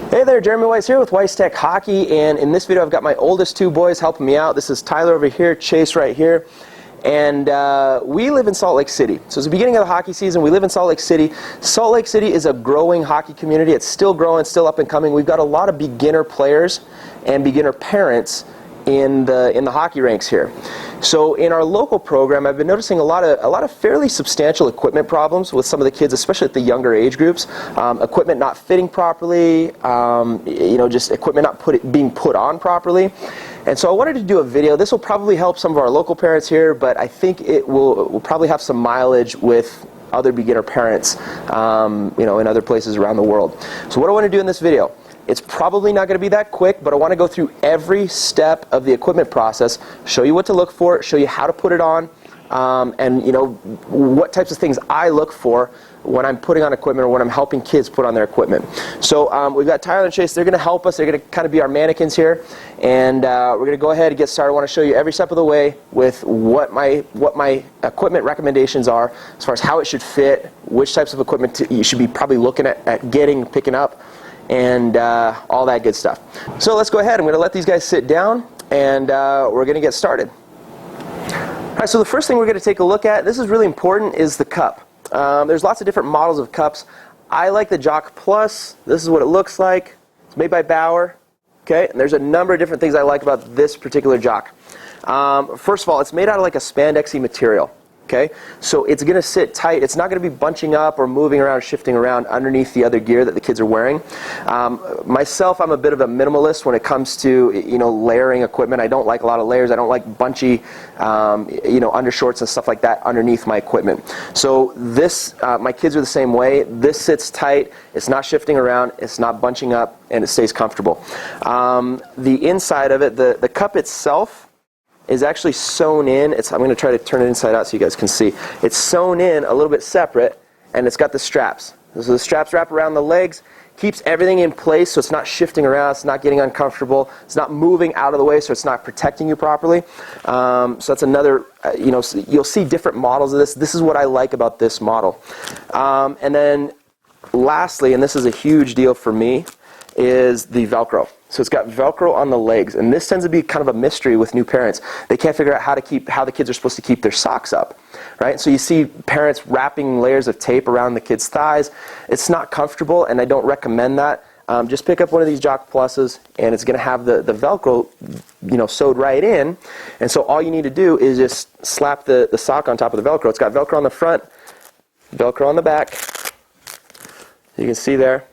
Hey there, Jeremy Weiss here with Weiss Tech Hockey, and in this video I've got my oldest two boys helping me out. This is Tyler over here, Chase right here, and we live in Salt Lake City. So it's the beginning of the hockey season. We live in Salt Lake City. Salt Lake City is a growing hockey community. It's still growing, still up and coming. We've got a lot of beginner players and beginner parents in the hockey ranks here. So in our local program, I've been noticing a lot of fairly substantial equipment problems with some of the kids, especially at the younger age groups. Equipment not fitting properly, just equipment not being put on properly. And so I wanted to do a video. This will probably help some of our local parents here, but I think it will probably have some mileage with other beginner parents, in other places around the world. So what I want to do in this video, it's probably not going to be that quick, but I want to go through every step of the equipment process, show you what to look for, show you how to put it on, and what types of things I look for when I'm putting on equipment or when I'm helping kids put on their equipment. So we've got Tyler and Chase. They're going to help us. They're going to kind of be our mannequins here, and we're going to go ahead and get started. I want to show you every step of the way with what my equipment recommendations are as far as how it should fit, which types of equipment you should be probably looking at getting, picking up, and all that good stuff. So let's go ahead. I'm going to let these guys sit down, and we're going to get started. All right, so the first thing we're going to take a look at, this is really important, is the cup. There's lots of different models of cups. I like the Jock Plus. This is what it looks like. It's made by Bauer. Okay, and there's a number of different things I like about this particular Jock. First of all, it's made out of like a spandexy material. Okay, so it's going to sit tight. It's not going to be bunching up or moving around, shifting around underneath the other gear that the kids are wearing. Myself, I'm a bit of a minimalist when it comes to layering equipment. I don't like a lot of layers. I don't like bunchy undershorts and stuff like that underneath my equipment. So this, my kids are the same way. This sits tight. It's not shifting around. It's not bunching up, and it stays comfortable. The inside of it, the cup itself, is actually sewn in. I'm going to try to turn it inside out so you guys can see. It's sewn in a little bit separate, and it's got the straps. So the straps wrap around the legs, keeps everything in place so it's not shifting around, it's not getting uncomfortable, it's not moving out of the way so it's not protecting you properly. So that's another, you'll see different models of this. This is what I like about this model. And then lastly, and this is a huge deal for me, is the Velcro. So it's got Velcro on the legs, and this tends to be kind of a mystery with new parents. They can't figure out how the kids are supposed to keep their socks up, right? So you see parents wrapping layers of tape around the kids' thighs. It's not comfortable, and I don't recommend that. Just pick up one of these Jock Pluses, and it's going to have the Velcro, sewed right in. And so all you need to do is just slap the sock on top of the Velcro. It's got Velcro on the front, Velcro on the back. You can see there.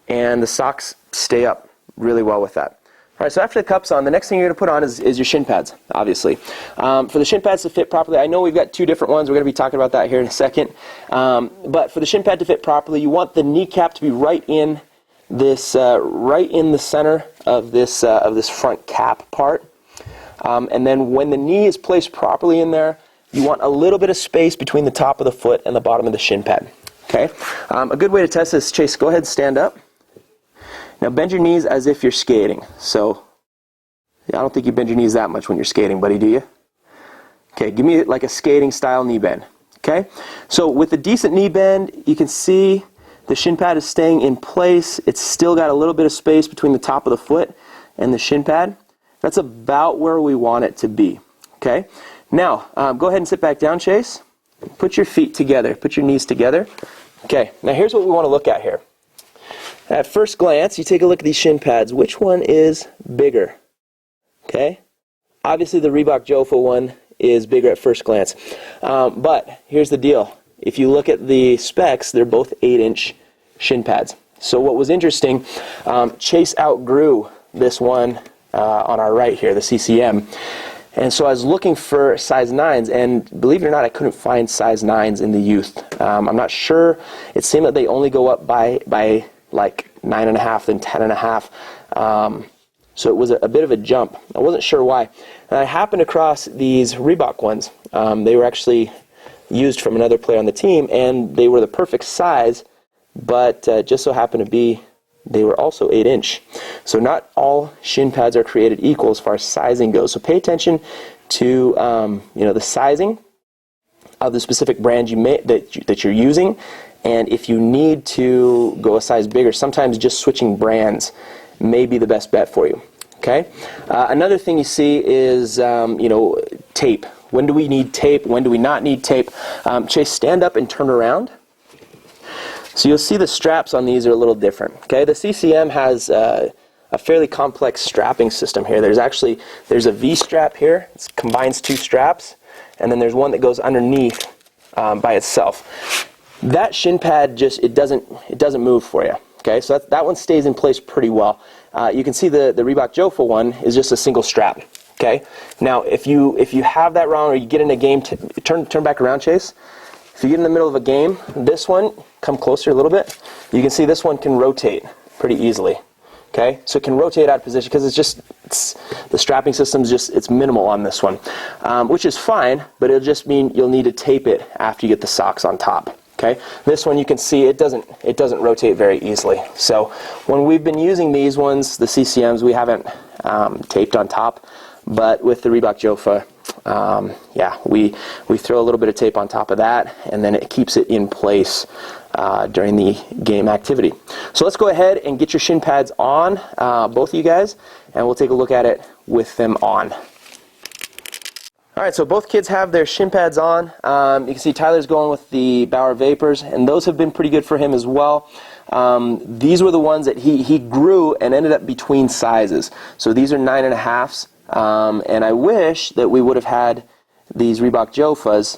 And the socks stay up really well with that. All right, so after the cup's on, the next thing you're going to put on is your shin pads, obviously. For the shin pads to fit properly, I know we've got two different ones. We're going to be talking about that here in a second. But for the shin pad to fit properly, you want the kneecap to be right in this, right in the center of this front cap part. And then when the knee is placed properly in there, you want a little bit of space between the top of the foot and the bottom of the shin pad. Okay. A good way to test this, Chase, go ahead and stand up. Now bend your knees as if you're skating. So I don't think you bend your knees that much when you're skating, buddy, do you? Okay, give me like a skating style knee bend. Okay? So with a decent knee bend, you can see the shin pad is staying in place. It's still got a little bit of space between the top of the foot and the shin pad. That's about where we want it to be. Okay? Now, go ahead and sit back down, Chase. Put your feet together. Put your knees together. Okay, now here's what we want to look at here. At first glance, you take a look at these shin pads. Which one is bigger? Okay? Obviously, the Reebok Jofa one is bigger at first glance. But here's the deal. If you look at the specs, they're both 8-inch shin pads. So what was interesting, Chase outgrew this one on our right here, the CCM. And so I was looking for size 9s, and believe it or not, I couldn't find size 9s in the youth. I'm not sure. It seemed that they only go up by like 9.5, then 10.5. So it was a bit of a jump. I wasn't sure why. And I happened across these Reebok ones. They were actually used from another player on the team, and they were the perfect size, but just so happened to be they were also 8-inch. So not all shin pads are created equal as far as sizing goes. So pay attention to the sizing of the specific brand that you're using, And if you need to go a size bigger, sometimes just switching brands may be the best bet for you. Okay. Another thing you see is tape. When do we need tape? When do we not need tape? Chase, stand up and turn around. So you'll see the straps on these are a little different. Okay, the CCM has a fairly complex strapping system here. There's a V strap here. It combines two straps, and then there's one that goes underneath by itself. That shin pad it doesn't move for you. Okay, so that one stays in place pretty well. You can see the Reebok Jofa one is just a single strap. Okay, now if you have that wrong, or you get in a game, turn back around, Chase. If you get in the middle of a game, this one, come closer a little bit, you can see this one can rotate pretty easily. Okay, so it can rotate out of position because the strapping system is it's minimal on this one, which is fine, but it'll just mean you'll need to tape it after you get the socks on top. Okay, this one you can see it doesn't rotate very easily. So when we've been using these ones, the CCMs, we haven't taped on top, but with the Reebok Jofa, we throw a little bit of tape on top of that, and then it keeps it in place during the game activity. So let's go ahead and get your shin pads on, both of you guys, and we'll take a look at it with them on. All right, so both kids have their shin pads on. You can see Tyler's going with the Bauer Vapors, and those have been pretty good for him as well. These were the ones that he grew and ended up between sizes. So these are 9.5s. And I wish that we would have had these Reebok Jofas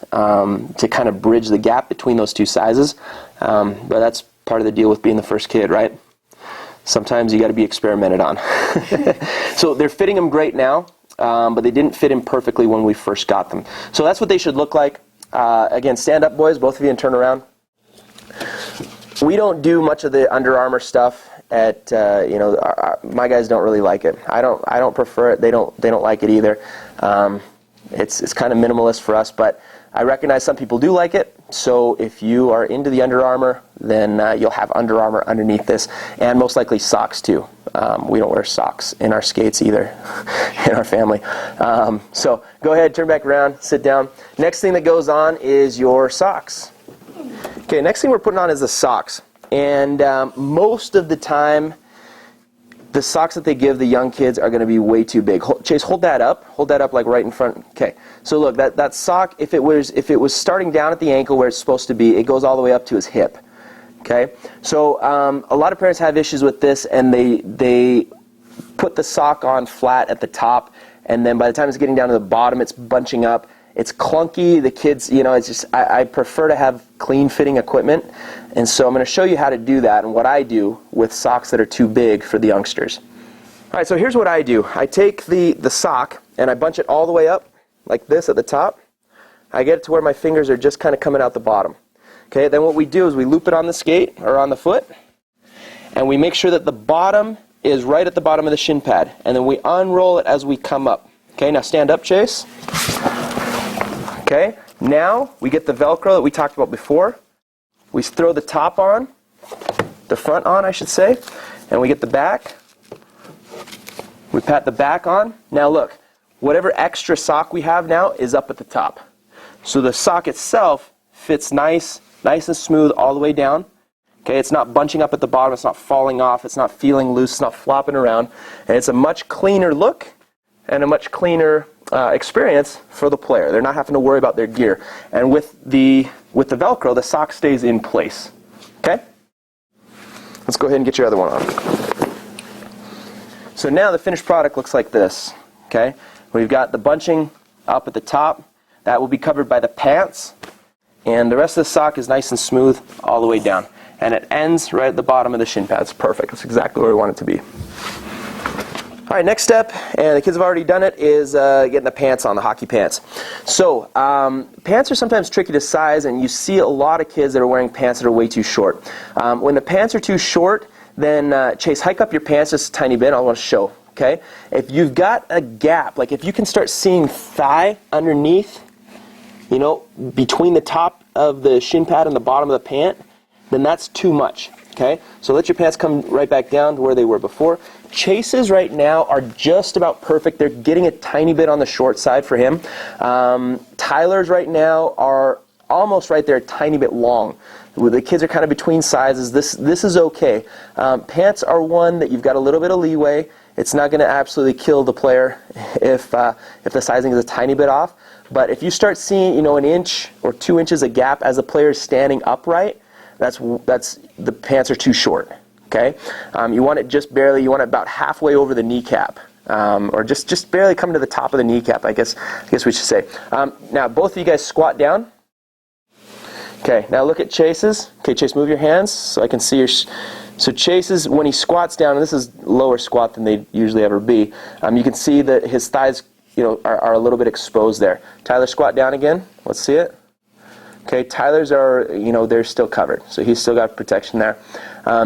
to kind of bridge the gap between those two sizes, but that's part of the deal with being the first kid, right? Sometimes you got to be experimented on. So they're fitting him great now, but they didn't fit him perfectly when we first got them. So that's what they should look like. Again, stand up, boys, both of you, and turn around. We don't do much of the Under Armour stuff. My guys don't really like it. I don't prefer it. They don't like it either. It's kind of minimalist for us, but I recognize some people do like it. So if you are into the Under Armour, then you'll have Under Armour underneath this, and most likely socks too. We don't wear socks in our skates either in our family. So go ahead, turn back around, sit down. Next thing that goes on is your socks. Okay, next thing we're putting on is the socks. And most of the time, the socks that they give the young kids are going to be way too big. Chase, hold that up. Hold that up like right in front. Okay. So look, that sock, if it was starting down at the ankle where it's supposed to be, it goes all the way up to his hip. Okay. So a lot of parents have issues with this, and they put the sock on flat at the top, and then by the time it's getting down to the bottom, it's bunching up. It's clunky. The kids, it's just, I prefer to have clean fitting equipment. And so I'm going to show you how to do that and what I do with socks that are too big for the youngsters. All right, so here's what I do. I take the sock and I bunch it all the way up like this at the top. I get it to where my fingers are just kind of coming out the bottom. Okay, then what we do is we loop it on the skate or on the foot, and we make sure that the bottom is right at the bottom of the shin pad, and then we unroll it as we come up. Okay, now stand up, Chase. Okay, now we get the Velcro that we talked about before. We throw the top on, the front on, I should say, and we get the back. We pat the back on. Now look, whatever extra sock we have now is up at the top. So the sock itself fits nice and smooth all the way down. Okay, it's not bunching up at the bottom, it's not falling off, it's not feeling loose, it's not flopping around, and it's a much cleaner look and a much cleaner experience for the player. They're not having to worry about their gear. And with the Velcro, the sock stays in place. Okay? Let's go ahead and get your other one on. So now the finished product looks like this. Okay? We've got the bunching up at the top. That will be covered by the pants. And the rest of the sock is nice and smooth all the way down. And it ends right at the bottom of the shin pads. Perfect. That's exactly where we want it to be. All right, next step, and the kids have already done it, is getting the pants on, the hockey pants. So pants are sometimes tricky to size, and you see a lot of kids that are wearing pants that are way too short. When the pants are too short, then Chase, hike up your pants just a tiny bit. I want to show, okay? If you've got a gap, like if you can start seeing thigh underneath, between the top of the shin pad and the bottom of the pant, then that's too much, okay? So let your pants come right back down to where they were before. Chase's right now are just about perfect. They're getting a tiny bit on the short side for him. Tyler's right now are almost right there, a tiny bit long. The kids are kind of between sizes. This is okay. Pants are one that you've got a little bit of leeway. It's not going to absolutely kill the player if the sizing is a tiny bit off. But if you start seeing, you know, an inch or 2 inches of gap as the player is standing upright, that's the pants are too short. Okay, you want it just barely. You want it about halfway over the kneecap, or just barely come to the top of the kneecap. I guess we should say. Now both of you guys squat down. Okay, now look at Chase's. Okay, Chase, move your hands so I can see your. So Chase's, when he squats down, and this is lower squat than they usually ever be, you can see that his thighs, you know, are a little bit exposed there. Tyler, squat down again. Let's see it. Okay, Tyler's are, you know, they're still covered, so he's still got protection there.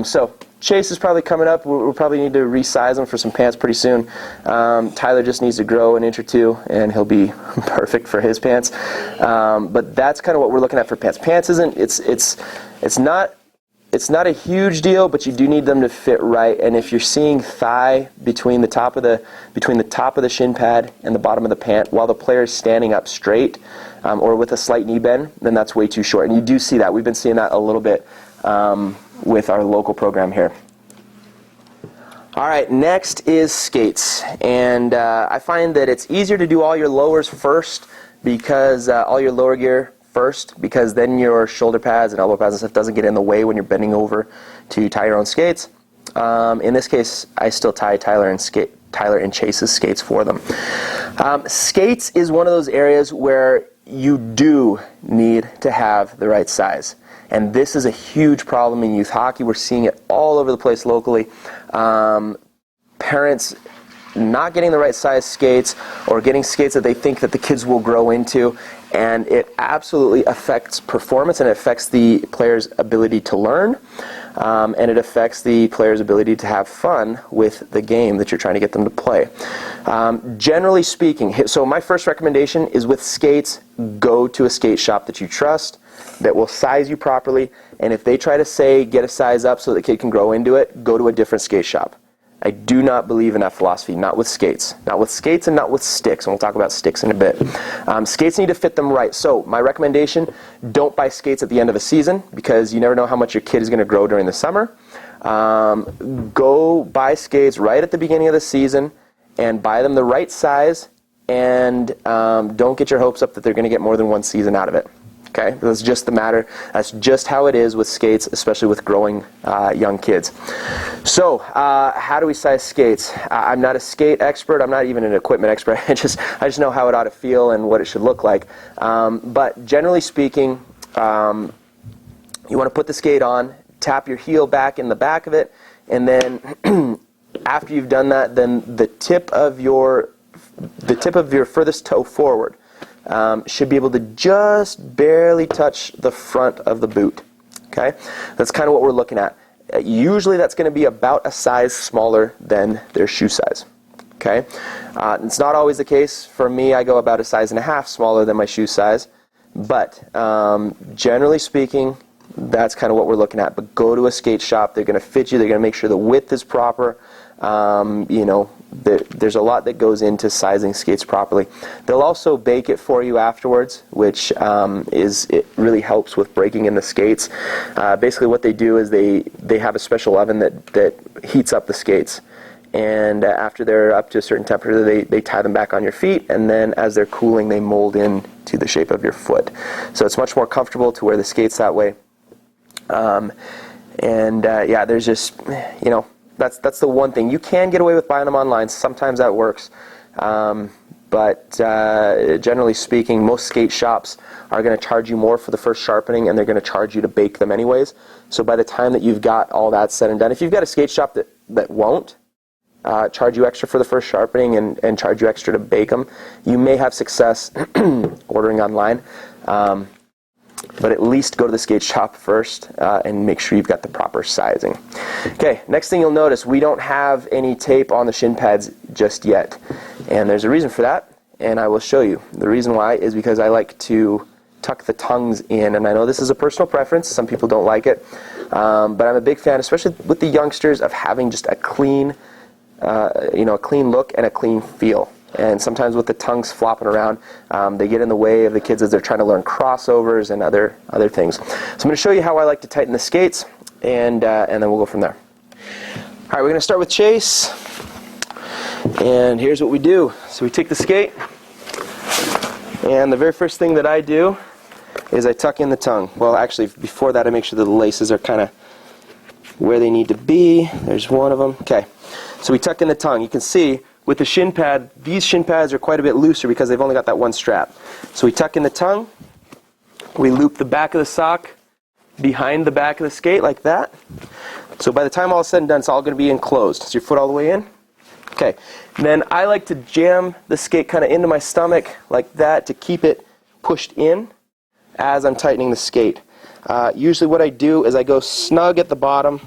So Chase is probably coming up. We'll probably need to resize him for some pants pretty soon. Tyler just needs to grow an inch or two, and he'll be perfect for his pants. But that's kind of what we're looking at for pants. Pants isn't. It's not a huge deal, but you do need them to fit right. And if you're seeing thigh between the top of the shin pad and the bottom of the pant while the player is standing up straight, or with a slight knee bend, then that's way too short. And you do see that. We've been seeing that a little bit with our local program here. All right, next is skates. And I find that it's easier to do all your lowers first, because all your lower gear first, because then your shoulder pads and elbow pads and stuff doesn't get in the way when you're bending over to tie your own skates. In this case, I still tie Tyler and Chase's skates for them. Skates is one of those areas where you do need to have the right size. And this is a huge problem in youth hockey. We're seeing it all over the place locally. Parents not getting the right size skates, or getting skates that they think that the kids will grow into, and it absolutely affects performance, and it affects the player's ability to learn, and it affects the player's ability to have fun with the game that you're trying to get them to play. Generally speaking, so my first recommendation is with skates, go to a skate shop that you trust, that will size you properly, and if they try to say get a size up so the kid can grow into it, go to a different skate shop. I do not believe in that philosophy, not with skates. Not with skates and not with sticks, and we'll talk about sticks in a bit. Skates need to fit them right. So my recommendation, don't buy skates at the end of a season, because you never know how much your kid is going to grow during the summer. Go buy skates right at the beginning of the season and buy them the right size, and don't get your hopes up that they're going to get more than one season out of it. Okay, that's just the matter. That's just how it is with skates, especially with growing young kids. So, how do we size skates? I'm not a skate expert. I'm not even an equipment expert. I just know how it ought to feel and what it should look like. But generally speaking, you want to put the skate on, tap your heel back in the back of it, and then after you've done that, then the tip of your furthest toe forward should be able to just barely touch the front of the boot. Okay, that's kind of what we're looking at. Usually that's going to be about a size smaller than their shoe size. Okay, it's not always the case. For me, I go about a size and a half smaller than my shoe size, but generally speaking, that's kind of what we're looking at. But go to a skate shop. They're going to fit you. They're going to make sure the width is proper. You know, there's a lot that goes into sizing skates properly. They'll also bake it for you afterwards, which it really helps with breaking in the skates. Basically what they do is they have a special oven that heats up the skates, and after they're up to a certain temperature, they tie them back on your feet, and then as they're cooling, they mold in to the shape of your foot. So it's much more comfortable to wear the skates that way. Yeah, there's just, you know, that's the one thing. You can get away with buying them online. Sometimes that works. But generally speaking, most skate shops are going to charge you more for the first sharpening, and they're going to charge you to bake them anyways. So by the time that you've got all that said and done, if you've got a skate shop that won't charge you extra for the first sharpening and charge you extra to bake them, you may have success ordering online. But at least go to the skate shop first and make sure you've got the proper sizing. Okay, next thing you'll notice, we don't have any tape on the shin pads just yet. And there's a reason for that, and I will show you. The reason why is because I like to tuck the tongues in, and I know this is a personal preference. Some people don't like it. But I'm a big fan, especially with the youngsters, of having just a clean, a clean look and a clean feel. and sometimes with the tongues flopping around, they get in the way of the kids as they're trying to learn crossovers and other things. So I'm going to show you how I like to tighten the skates, and then we'll go from there. All right, we're going to start with Chase, and here's what we do. So we take the skate, and the very first thing that I do is I tuck in the tongue. Well, actually, before that, I make sure that the laces are kind of where they need to be. There's one of them. Okay, so we tuck in the tongue. You can see with the shin pad, these shin pads are quite a bit looser because they've only got that one strap. So we tuck in the tongue, we loop the back of the sock behind the back of the skate like that. So by the time all is said and done, it's all going to be enclosed. Is your foot all the way in? Okay, and then I like to jam the skate kind of into my stomach like that to keep it pushed in as I'm tightening the skate. Usually what I do is I go snug at the bottom,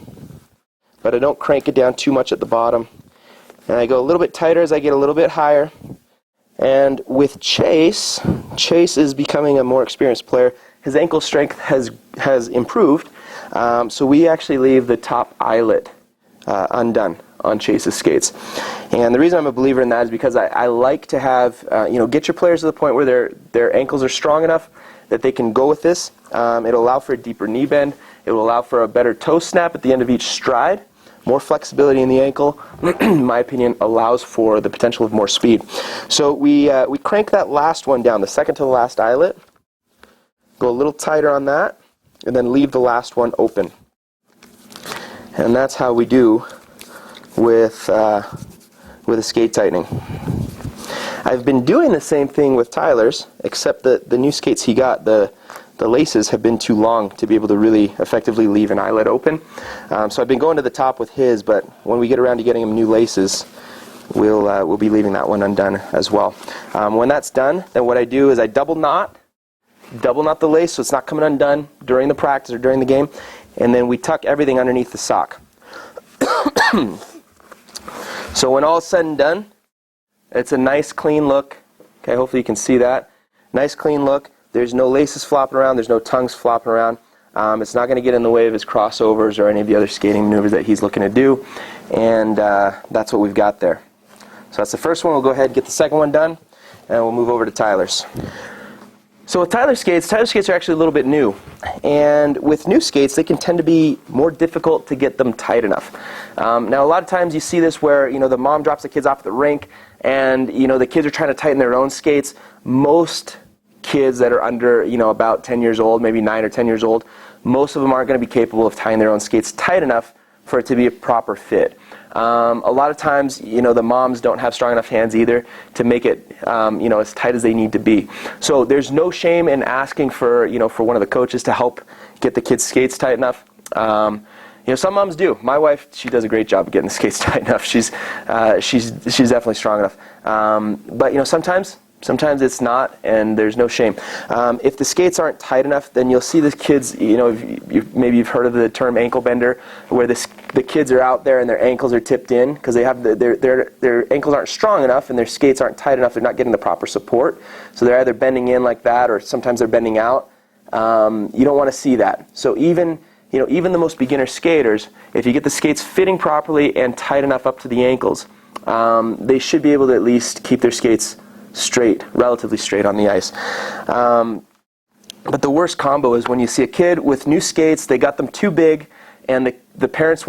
but I don't crank it down too much at the bottom. And I go a little bit tighter as I get a little bit higher. And with Chase, Chase is becoming a more experienced player. His ankle strength has improved, so we actually leave the top eyelet undone on Chase's skates. And the reason I'm a believer in that is because I like to have, get your players to the point where their ankles are strong enough that they can go with this. It'll allow for a deeper knee bend. It will allow for a better toe snap at the end of each stride. More flexibility in the ankle, in my opinion, allows for the potential of more speed. So we crank that last one down, the second to the last eyelet. Go a little tighter on that, and then leave the last one open. And that's how we do with a skate tightening. I've been doing the same thing with Tyler's, except that the new skates he got, the laces have been too long to be able to really effectively leave an eyelet open. So I've been going to the top with his, but when we get around to getting him new laces, we'll be leaving that one undone as well. When that's done, then what I do is I double knot the lace so it's not coming undone during the practice or during the game, and then we tuck everything underneath the sock. So when all is said and done, it's a nice clean look. Okay, hopefully you can see that. Nice clean look. There's no laces flopping around. There's no tongues flopping around. It's not going to get in the way of his crossovers or any of the other skating maneuvers that he's looking to do. And that's what we've got there. So that's the first one. We'll go ahead and get the second one done, and we'll move over to Tyler's. So with Tyler's skates are actually a little bit new. And with new skates, they can tend to be more difficult to get them tight enough. Now, a lot of times you see this where, the mom drops the kids off at the rink, and, the kids are trying to tighten their own skates. Most kids that are under, about 10 years old, maybe 9 or 10 years old, most of them aren't going to be capable of tying their own skates tight enough for it to be a proper fit. A lot of times, the moms don't have strong enough hands either to make it, as tight as they need to be. So there's no shame in asking for, for one of the coaches to help get the kids' skates tight enough. Some moms do. My wife, she does a great job of getting the skates tight enough. She's definitely strong enough. But sometimes it's not, and there's no shame. If the skates aren't tight enough, then you'll see the kids, maybe you've heard of the term ankle bender, where the kids are out there and their ankles are tipped in because they have their ankles aren't strong enough and their skates aren't tight enough. They're not getting the proper support. So they're either bending in like that, or sometimes they're bending out. You don't want to see that. So even the most beginner skaters, if you get the skates fitting properly and tight enough up to the ankles, they should be able to at least keep their skates straight, relatively straight on the ice. But the worst combo is when you see a kid with new skates, they got them too big, and the parents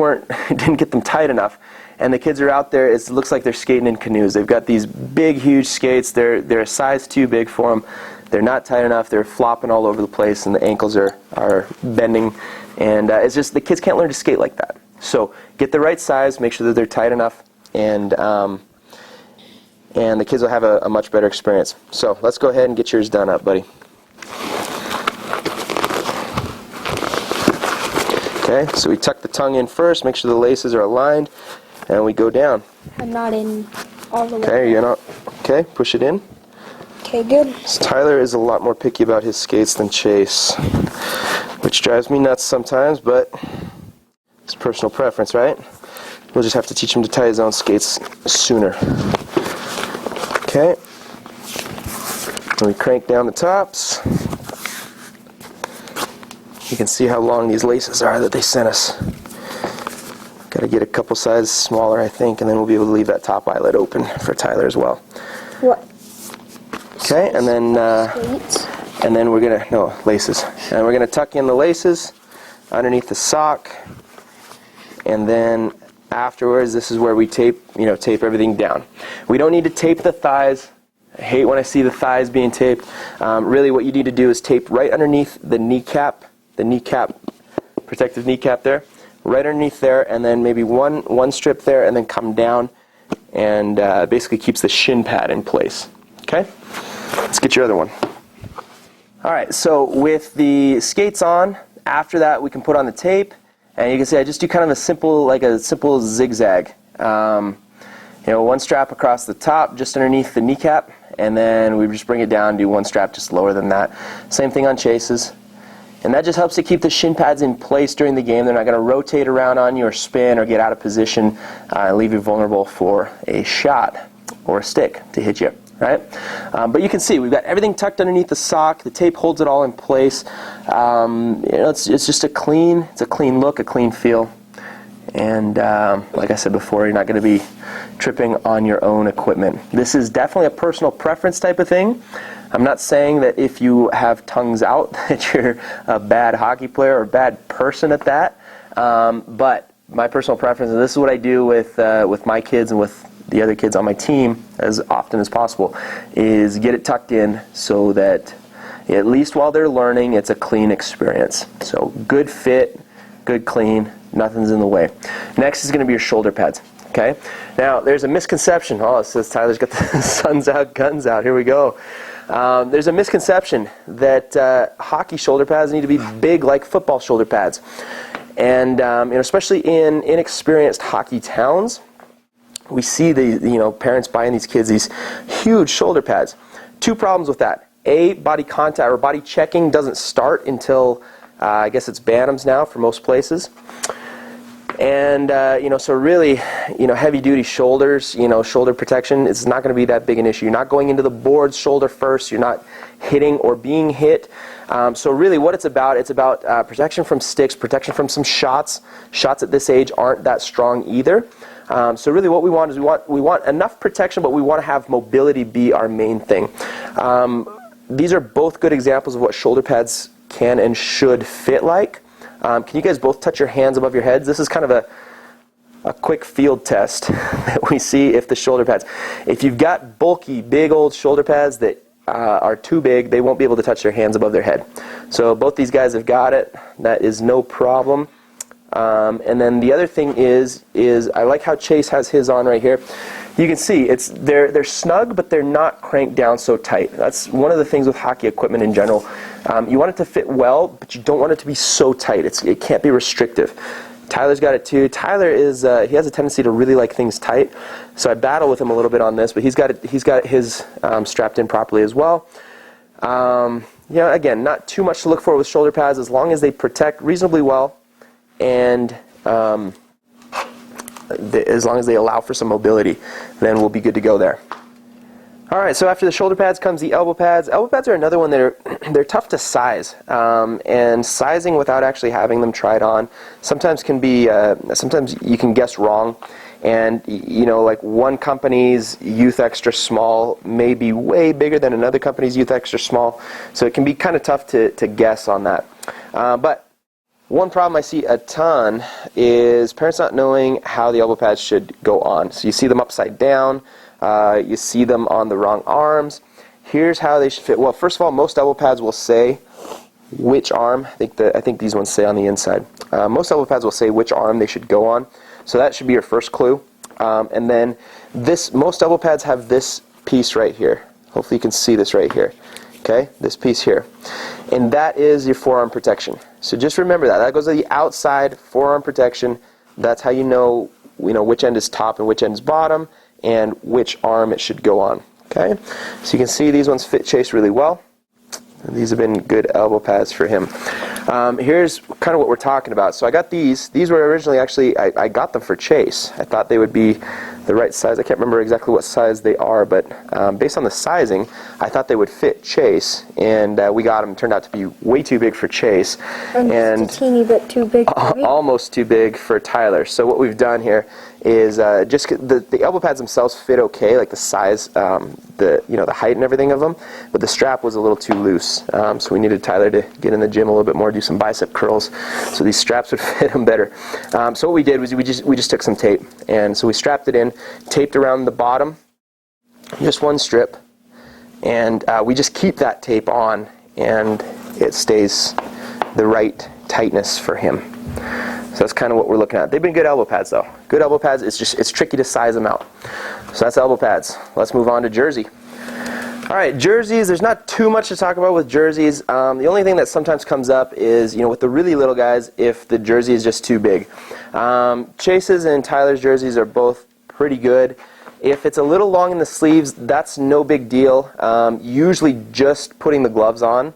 didn't get them tight enough, and the kids are out there, it looks like they're skating in canoes. They've got these big, huge skates, they're a size too big for them, they're not tight enough, they're flopping all over the place, and the ankles are bending, and it's just, the kids can't learn to skate like that. So get the right size, make sure that they're tight enough, and the kids will have a much better experience. So let's go ahead and get yours done up, buddy. Okay, so we tuck the tongue in first, make sure the laces are aligned, and we go down. I'm not in all the way. Okay, you're not. Okay, push it in. Okay, good. So Tyler is a lot more picky about his skates than Chase, which drives me nuts sometimes, but it's personal preference, right? We'll just have to teach him to tie his own skates sooner. Okay, and we crank down the tops. You can see how long these laces are that they sent us. Got to get a couple sizes smaller, I think, and then we'll be able to leave that top eyelet open for Tyler as well. What? Okay, and then Skates. we're gonna laces, and we're gonna tuck in the laces underneath the sock, and then afterwards, this is where we tape everything down. We don't need to tape the thighs. I hate when I see the thighs being taped. Really, what you need to do is tape right underneath the kneecap, protective kneecap there, right underneath there, and then maybe one strip there, and then come down, and basically keeps the shin pad in place. Okay, let's get your other one. All right, so with the skates on, after that we can put on the tape, and you can see I just do kind of a simple zigzag. One strap across the top, just underneath the kneecap, and then we just bring it down, do one strap just lower than that. Same thing on chases. And that just helps to keep the shin pads in place during the game. They're not going to rotate around on you or spin or get out of position and leave you vulnerable for a shot or a stick to hit you, right? But you can see we've got everything tucked underneath the sock. The tape holds it all in place. It's just a clean look, a clean feel. And like I said before, you're not going to be tripping on your own equipment. This is definitely a personal preference type of thing. I'm not saying that if you have tongues out that you're a bad hockey player or a bad person at that. But my personal preference, and this is what I do with my kids and with the other kids on my team as often as possible, is get it tucked in so that at least while they're learning, it's a clean experience. So good fit, good clean, nothing's in the way. Next is going to be your shoulder pads. Okay. Now there's a misconception. Oh, it says Tyler's got the sun's out, guns out. Here we go. There's a misconception that hockey shoulder pads need to be big like football shoulder pads, and especially in inexperienced hockey towns, we see the parents buying these kids these huge shoulder pads. Two problems with that. A, body contact or body checking doesn't start until I guess it's Bantams now for most places. And so really, heavy duty shoulders, shoulder protection is not going to be that big an issue. You're not going into the boards shoulder first. You're not hitting or being hit. So really, what it's about protection from sticks, protection from some shots. Shots at this age aren't that strong either. So really, what we want is we want enough protection, but we want to have mobility be our main thing. These are both good examples of what shoulder pads can and should fit like. Can you guys both touch your hands above your heads? This is kind of a quick field test that we see if the shoulder pads. If you've got bulky, big old shoulder pads that are too big, they won't be able to touch their hands above their head. So both these guys have got it. That is no problem. And then the other thing is I like how Chase has his on right here. You can see they're snug, but they're not cranked down so tight. That's one of the things with hockey equipment in general. You want it to fit well, but you don't want it to be so tight. It can't be restrictive. Tyler's got it too. Tyler he has a tendency to really like things tight, so I battle with him a little bit on this. But he's got his strapped in properly as well. Again, not too much to look for with shoulder pads as long as they protect reasonably well, and as long as they allow for some mobility, then we'll be good to go there. All right, so after the shoulder pads comes the elbow pads. Elbow pads are another one that they're tough to size, and sizing without actually having them tried on sometimes can be sometimes you can guess wrong, and like one company's youth extra small may be way bigger than another company's youth extra small, so it can be kind of tough to guess on that. But one problem I see a ton is parents not knowing how the elbow pads should go on. So you see them upside down, you see them on the wrong arms. Here's how they should fit. Well, first of all, most elbow pads will say which arm. I think these ones say on the inside. Most elbow pads will say which arm they should go on. So that should be your first clue. And then most elbow pads have this piece right here. Hopefully you can see this right here. Okay, this piece here. And that is your forearm protection. So just remember that. That goes to the outside forearm protection. That's how you know which end is top and which end is bottom and which arm it should go on. Okay, so you can see these ones fit Chase really well. And these have been good elbow pads for him. Here's kind of what we're talking about. So I got these. These were originally I got them for Chase. I thought they would be the right size. I can't remember exactly what size they are, but based on the sizing, I thought they would fit Chase, and we got them. It turned out to be way too big for Chase, and just a teeny bit too big for me. Almost too big for Tyler. So what we've done here is just the elbow pads themselves fit okay, like the size, the height and everything of them, but the strap was a little too loose. So we needed Tyler to get in the gym a little bit more, do some bicep curls, so these straps would fit him better. So what we did was we just took some tape, and so we strapped it in, taped around the bottom, just one strip, and we just keep that tape on, and it stays the right tightness for him. So that's kind of what we're looking at. They've been good elbow pads though. Good elbow pads, it's tricky to size them out. So that's elbow pads. Let's move on to jersey. Alright, jerseys, there's not too much to talk about with jerseys. The only thing that sometimes comes up is, with the really little guys, if the jersey is just too big. Chase's and Tyler's jerseys are both pretty good. If it's a little long in the sleeves, that's no big deal. Usually just putting the gloves on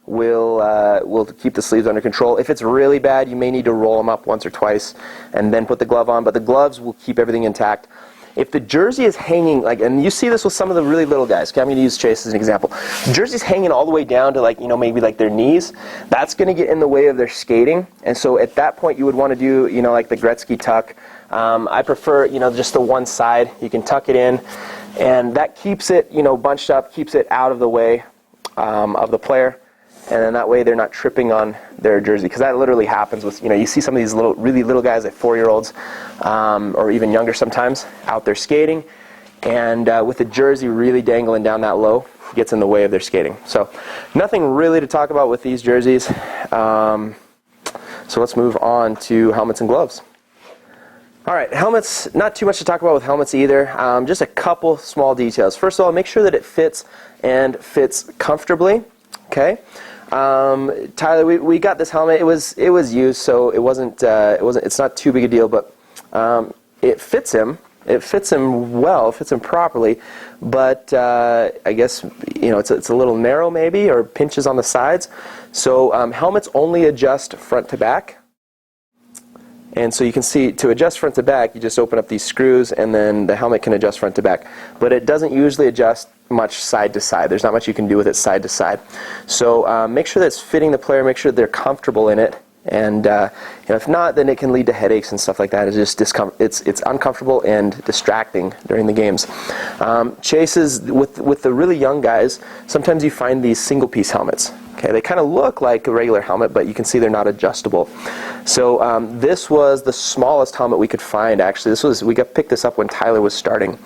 will keep the sleeves under control. If it's really bad, you may need to roll them up once or twice and then put the glove on, but the gloves will keep everything intact. If the jersey is hanging, and you see this with some of the really little guys, okay, I'm going to use Chase as an example. The jersey's hanging all the way down to maybe their knees. That's going to get in the way of their skating, and so at that point you would want to do, like the Gretzky tuck. I prefer, just the one side. You can tuck it in, and that keeps it, bunched up, keeps it out of the way of the player. And then that way they're not tripping on their jersey, because that literally happens with, you see some of these really little guys, like 4-year-olds, or even younger sometimes, out there skating, and with the jersey really dangling down that low, gets in the way of their skating. So nothing really to talk about with these jerseys. So let's move on to helmets and gloves. Alright, helmets, not too much to talk about with helmets either. Just a couple small details. First of all, make sure that it fits and fits comfortably. Okay. Tyler, we got this helmet. It was used, so it's not too big a deal, but it fits him. It fits him well, fits him properly, but I guess it's a little narrow maybe, or pinches on the sides. So helmets only adjust front to back. And so you can see, to adjust front to back, you just open up these screws, and then the helmet can adjust front to back. But it doesn't usually adjust much side to side. There's not much you can do with it side to side. So make sure that it's fitting the player, make sure they're comfortable in it, and if not, then it can lead to headaches and stuff like that. It's just it's uncomfortable and distracting during the games. Chases, with the really young guys, sometimes you find these single-piece helmets. Okay, they kind of look like a regular helmet, but you can see they're not adjustable. So this was the smallest helmet we could find. Actually, we picked this up when Tyler was starting.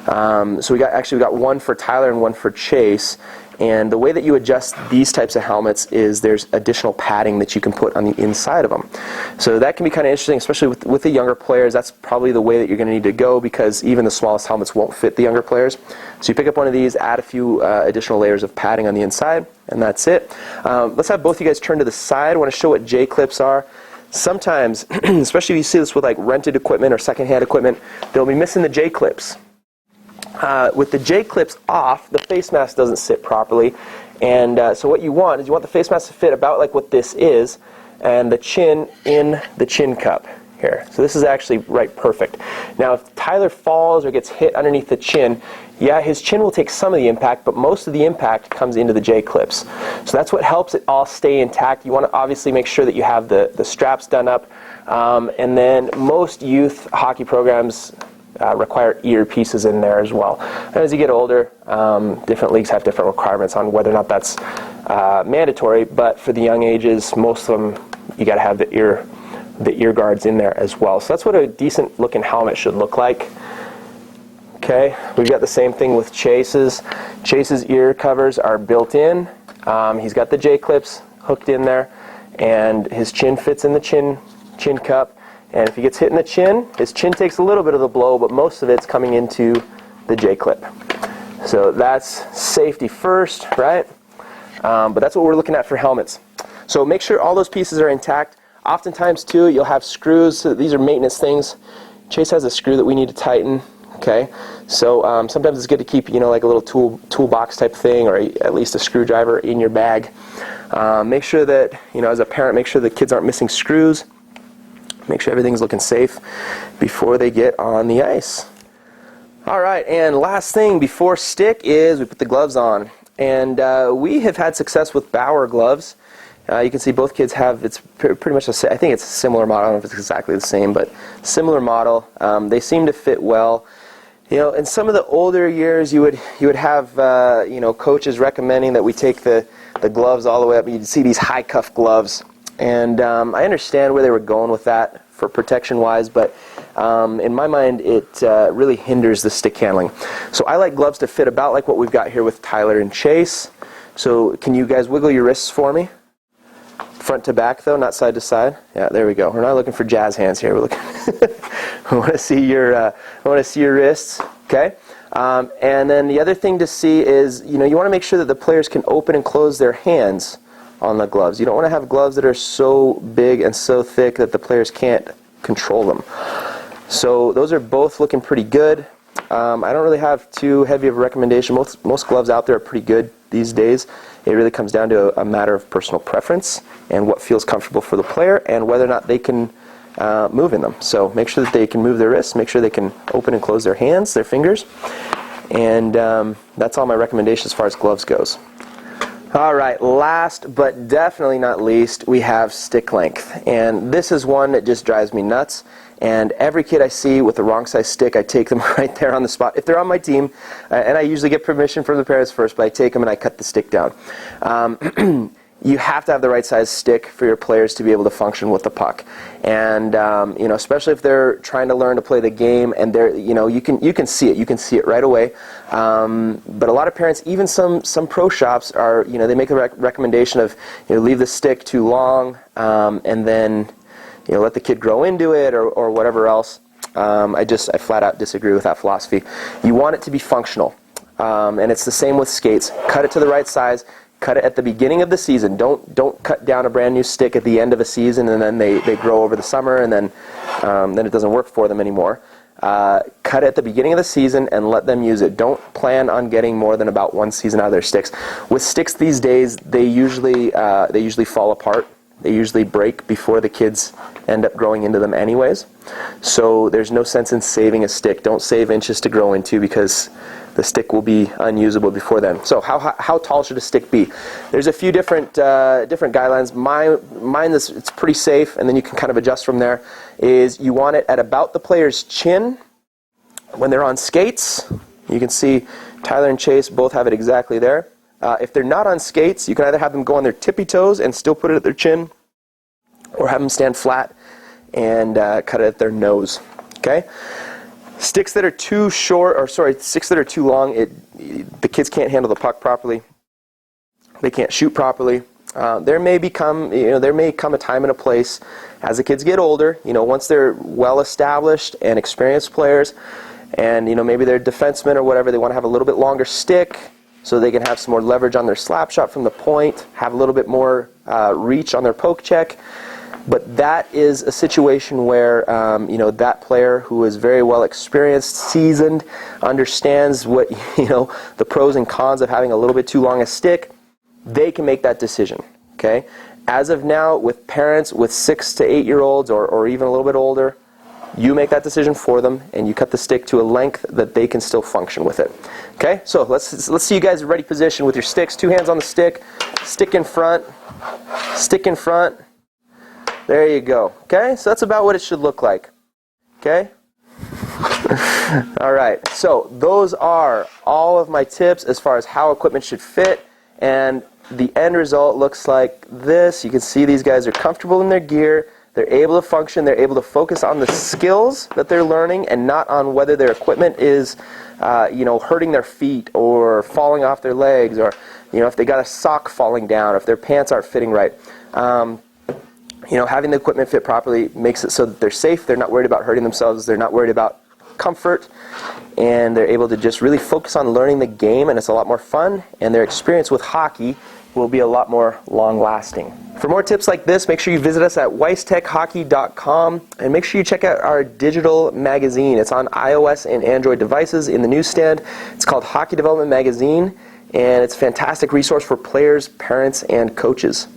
So we got one for Tyler and one for Chase. And the way that you adjust these types of helmets is there's additional padding that you can put on the inside of them. So that can be kind of interesting, especially with the younger players. That's probably the way that you're going to need to go, because even the smallest helmets won't fit the younger players. So you pick up one of these, add a few additional layers of padding on the inside, and that's it. Let's have both of you guys turn to the side. I want to show what J-clips are. Sometimes, especially if you see this with rented equipment or secondhand equipment, they'll be missing the J-clips. With the J-clips off, the face mask doesn't sit properly, and so what you want is the face mask to fit about like what this is, and the chin in the chin cup here. So this is actually right perfect. Now if Tyler falls or gets hit underneath the chin, yeah, his chin will take some of the impact, but most of the impact comes into the J-clips. So that's what helps it all stay intact. You want to obviously make sure that you have the straps done up, and then most youth hockey programs require earpieces in there as well. And as you get older, different leagues have different requirements on whether or not that's mandatory, but for the young ages, most of them, you got to have the ear guards in there as well. So that's what a decent looking helmet should look like. Okay, we've got the same thing with Chase's. Chase's ear covers are built in. He's got the J-clips hooked in there, and his chin fits in the chin cup. And if he gets hit in the chin, his chin takes a little bit of the blow, but most of it's coming into the J-clip. So that's safety first, right? But that's what we're looking at for helmets. So make sure all those pieces are intact. Oftentimes, too, you'll have screws. So these are maintenance things. Chase has a screw that we need to tighten. Okay, so sometimes it's good to keep, like a little toolbox type thing, or at least a screwdriver in your bag. Make sure that, as a parent, make sure the kids aren't missing screws. Make sure everything's looking safe before they get on the ice. All right, and last thing before stick is we put the gloves on. And we have had success with Bauer gloves. You can see both kids have, it's pretty much, I think it's a similar model. I don't know if it's exactly the same, but similar model. They seem to fit well. In some of the older years, you would have, coaches recommending that we take the gloves all the way up. You'd see these high cuff gloves. And I understand where they were going with that for protection-wise, but in my mind, it really hinders the stick handling. So I like gloves to fit about like what we've got here with Tyler and Chase. So can you guys wiggle your wrists for me? Front to back, though, not side to side. Yeah, there we go. We're not looking for jazz hands here. We're looking. I want to see your wrists. Okay. And then the other thing to see is, you want to make sure that the players can open and close their hands on the gloves. You don't want to have gloves that are so big and so thick that the players can't control them. So those are both looking pretty good. I don't really have too heavy of a recommendation. Most gloves out there are pretty good these days. It really comes down to a matter of personal preference and what feels comfortable for the player and whether or not they can move in them. So make sure that they can move their wrists, make sure they can open and close their hands, their fingers, and that's all my recommendation as far as gloves goes. All right, last but definitely not least, we have stick length. And this is one that just drives me nuts. And every kid I see with the wrong size stick, I take them right there on the spot. If they're on my team, and I usually get permission from the parents first, but I take them and I cut the stick down. You have to have the right size stick for your players to be able to function with the puck. And especially if they're trying to learn to play the game, and they're, you can see it right away. But a lot of parents, even some pro shops, are, they make a recommendation of, leave the stick too long, and then let the kid grow into it, or whatever else. I flat out disagree with that philosophy. You want it to be functional, and it's the same with skates. Cut it to the right size. Cut it at the beginning of the season. Don't cut down a brand new stick at the end of a season and then they grow over the summer and then it doesn't work for them anymore. Cut it at the beginning of the season and let them use it. Don't plan on getting more than about one season out of their sticks. With sticks these days, they usually fall apart. They usually break before the kids end up growing into them anyways. So there's no sense in saving a stick. Don't save inches to grow into because the stick will be unusable before then. So how tall should a stick be? There's a few different guidelines. Mine is, it's pretty safe, and then you can kind of adjust from there. Is you want it at about the player's chin when they're on skates. You can see Tyler and Chase both have it exactly there. If they're not on skates, you can either have them go on their tippy toes and still put it at their chin, or have them stand flat and cut it at their nose. Okay. Sticks that are too short, sticks that are too long, the kids can't handle the puck properly. They can't shoot properly. There may come a time and a place as the kids get older. Once they're well established and experienced players, and maybe they're defensemen or whatever, they want to have a little bit longer stick so they can have some more leverage on their slap shot from the point, have a little bit more reach on their poke check. But that is a situation where that player who is very well experienced, seasoned, understands what the pros and cons of having a little bit too long a stick. They can make that decision. Okay. As of now, with parents with 6 to 8 year olds or even a little bit older, you make that decision for them, and you cut the stick to a length that they can still function with it. Okay. So let's see you guys ready position with your sticks. 2 hands on the stick. Stick in front. Stick in front. There you go. Okay, so that's about what it should look like. Okay? All right, so those are all of my tips as far as how equipment should fit, and the end result looks like this. You can see these guys are comfortable in their gear. They're able to function. They're able to focus on the skills that they're learning and not on whether their equipment is, hurting their feet or falling off their legs, or, if they got a sock falling down, or if their pants aren't fitting right. Having the equipment fit properly makes it so that they're safe, they're not worried about hurting themselves, they're not worried about comfort, and they're able to just really focus on learning the game, and it's a lot more fun, and their experience with hockey will be a lot more long-lasting. For more tips like this, make sure you visit us at weisstechhockey.com, and make sure you check out our digital magazine. It's on iOS and Android devices in the newsstand. It's called Hockey Development Magazine, and it's a fantastic resource for players, parents, and coaches.